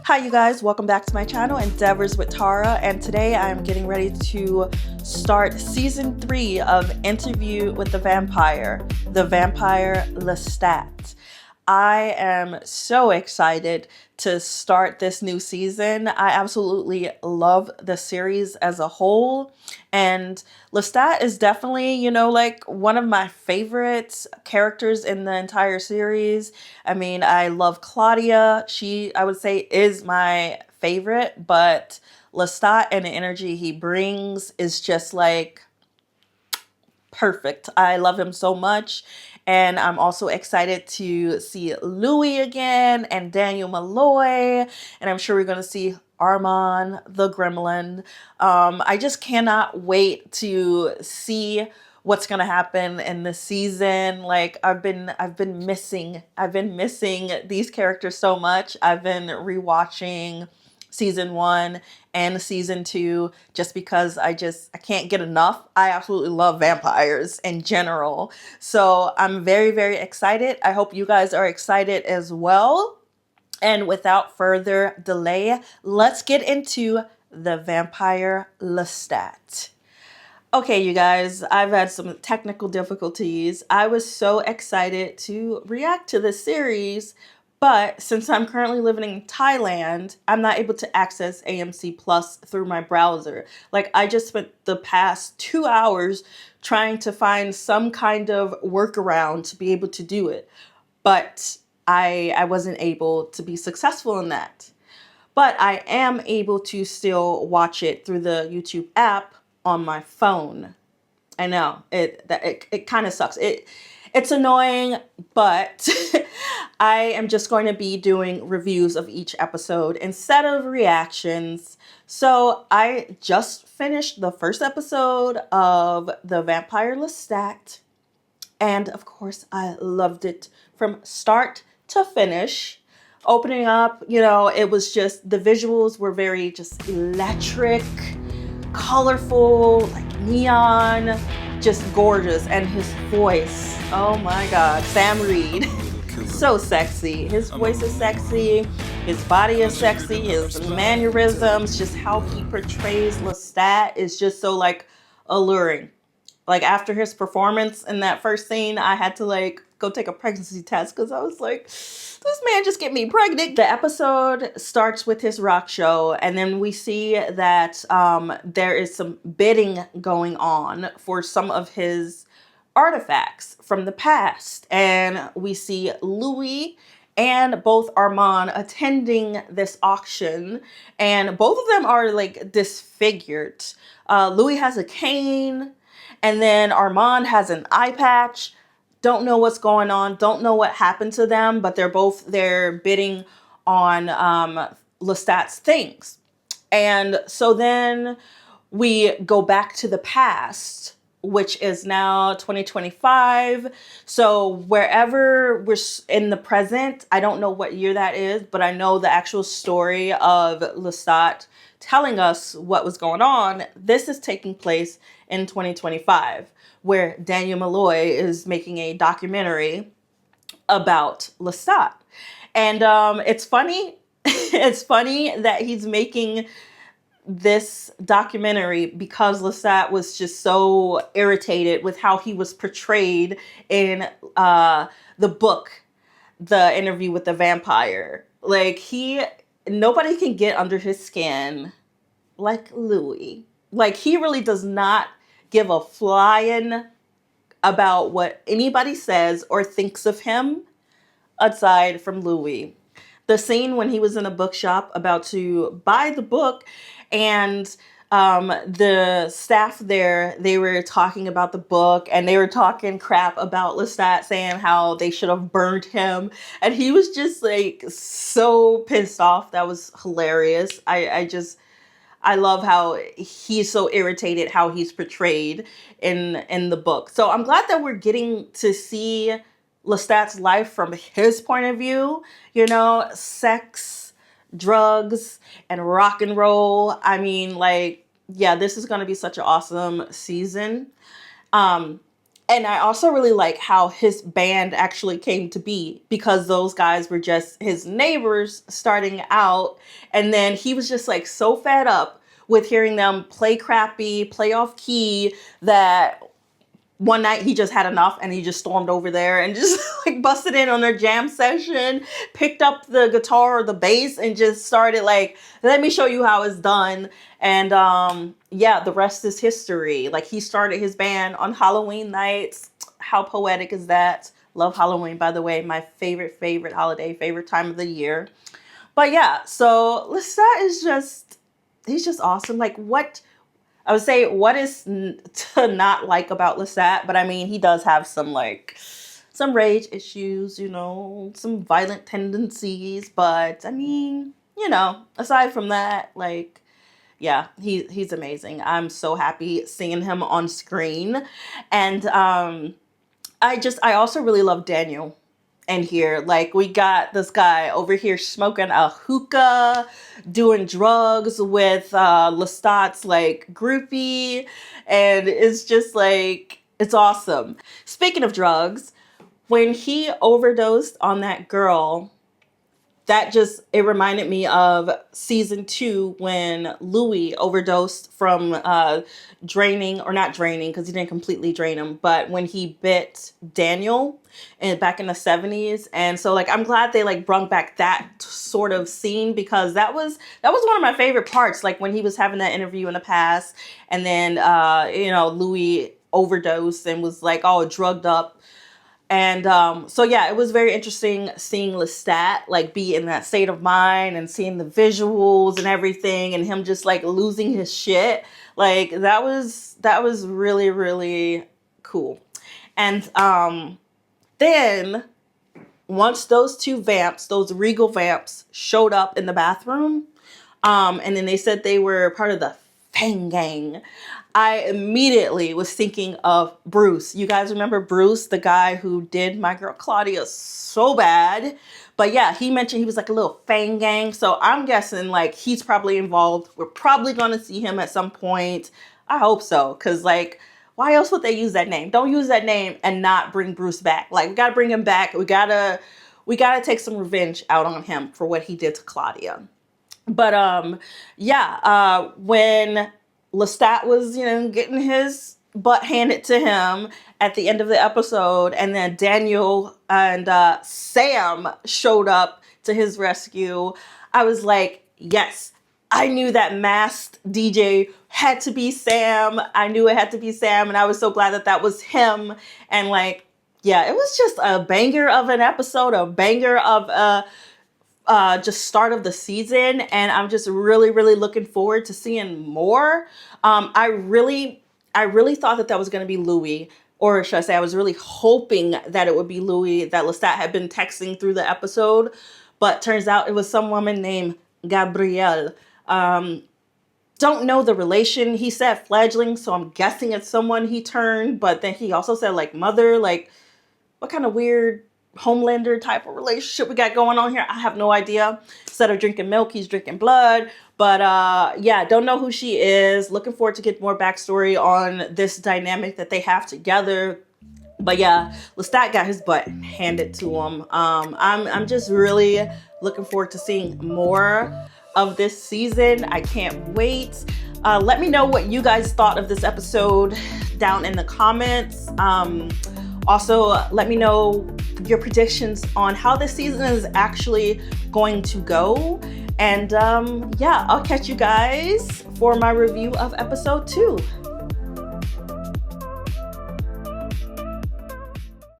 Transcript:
Hi you guys, welcome back to my channel, Endeavors with Tara, and today I'm getting ready to start season 3 of Interview with the Vampire Lestat. I am so excited to start this new season. I absolutely love the series as a whole, and Lestat is definitely, like one of my favorite characters in the entire series. I mean, I love Claudia. I would say, is my favorite, but Lestat and the energy he brings is just like perfect. I love him so much. And I'm also excited to see Louis again and Daniel Malloy. And I'm sure we're going to see Armand the Gremlin. I just cannot wait to see what's going to happen in this season. Like I've been missing these characters so much. I've been rewatching season 1 and season 2 just because I can't get enough. I absolutely love vampires in general. So I'm very, very excited. I hope you guys are excited as well. And without further delay, let's get into the Vampire Lestat. Okay, you guys, I've had some technical difficulties. I was so excited to react to this series, but since I'm currently living in Thailand, I'm not able to access AMC Plus through my browser. Like, I just spent the past 2 hours trying to find some kind of workaround to be able to do it, but I wasn't able to be successful in that. But I am able to still watch it through the YouTube app on my phone. I know it kind of sucks. It's annoying, but I am just going to be doing reviews of each episode instead of reactions. So I just finished the first episode of The Vampire Lestat, and of course I loved it from start to finish. Opening up, it was just, the visuals were very just electric, colorful, like neon, just gorgeous. And his voice, oh my god, Sam Reed, so sexy. His voice is sexy, his body is sexy, his mannerisms, just how he portrays Lestat is just so like alluring. Like after his performance in that first scene, I had to like go take a pregnancy test because I was like, this man just get me pregnant. The episode starts with his rock show, and then we see that there is some bidding going on for some of his artifacts from the past. And we see Louis and both Armand attending this auction, and both of them are like disfigured. Louis has a cane, and then Armand has an eye patch. Don't know what's going on. Don't know what happened to them, but they're both there bidding on Lestat's things. And so then we go back to the past, which is now 2025. So wherever we're in the present, I don't know what year that is, but I know the actual story of Lestat telling us what was going on. This is taking place in 2025, where Daniel Malloy is making a documentary about Lestat. And it's funny. It's funny that he's making this documentary because Lestat was just so irritated with how he was portrayed in the book, The Interview with the Vampire. Like, nobody can get under his skin like Louis. Like, he really does not give a flying about what anybody says or thinks of him aside from Louis. The scene when he was in a bookshop about to buy the book, and the staff there, they were talking about the book, and they were talking crap about Lestat, saying how they should have burned him, and he was just like so pissed off. That was hilarious. I love how he's so irritated how he's portrayed in the book. So I'm glad that we're getting to see Lestat's life from his point of view. Sex, drugs, and rock and roll. I mean, like, yeah, this is going to be such an awesome season. And I also really like how his band actually came to be, because those guys were just his neighbors starting out. And then he was just like so fed up with hearing them play crappy, play off key, that one night he just had enough and he just stormed over there and just like busted in on their jam session, picked up the guitar or the bass and just started like, let me show you how it's done. And yeah, the rest is history. Like, he started his band on Halloween nights. How poetic is that? Love Halloween, by the way. My favorite holiday, favorite time of the year. But yeah, so Lestat is just, he's just awesome. Like, what I would say, what is to not like about Lestat? But I mean, he does have some like some rage issues, you know, some violent tendencies. But I mean, you know, aside from that, like, yeah, he's amazing. I'm so happy seeing him on screen. And I also really love Daniel. And here, like, we got this guy over here smoking a hookah, doing drugs with Lestat's like groupie, and it's just like, it's awesome. Speaking of drugs, when he overdosed on that girl, that just, it reminded me of season 2 when Louis overdosed from draining, or not draining because he didn't completely drain him, but when he bit Daniel and back in the 70s. And so like, I'm glad they like brought back that sort of scene, because that was one of my favorite parts, like when he was having that interview in the past and then you know, Louis overdosed and was like all drugged up. And so yeah, it was very interesting seeing Lestat like be in that state of mind and seeing the visuals and everything, and him just like losing his shit. Like, that was really, really cool. And then once those two vamps, those regal vamps, showed up in the bathroom, and then they said they were part of the Fang Gang, I immediately was thinking of Bruce. You guys remember Bruce, the guy who did My Girl Claudia so bad? But yeah, he mentioned he was like a little Fang Gang. So I'm guessing like he's probably involved. We're probably going to see him at some point. I hope so. Because like, why else would they use that name? Don't use that name and not bring Bruce back. Like, we got to bring him back. We got to take some revenge out on him for what he did to Claudia. But yeah, when Lestat was, you know, getting his butt handed to him at the end of the episode, and then Daniel and Sam showed up to his rescue, I was like, yes, I knew that masked DJ had to be Sam. I knew it had to be Sam, and I was so glad that that was him. And like, yeah, it was just a banger of an episode, a banger of just start of the season, and I'm just really, really looking forward to seeing more. I really thought that was going to be Louis, or should I say, I was really hoping that it would be Louis that Lestat had been texting through the episode, but turns out it was some woman named Gabrielle. Don't know the relation. He said fledgling, so I'm guessing it's someone he turned, but then he also said like mother. Like, what kind of weird Homelander type of relationship we got going on here? I have no idea. Instead of drinking milk, he's drinking blood. But yeah, don't know who she is. Looking forward to get more backstory on this dynamic that they have together. But yeah, Lestat got his butt handed to him. I'm just really looking forward to seeing more of this season. I can't wait. Let me know what you guys thought of this episode down in the comments. Also, let me know your predictions on how this season is actually going to go. And yeah, I'll catch you guys for my review of episode 2.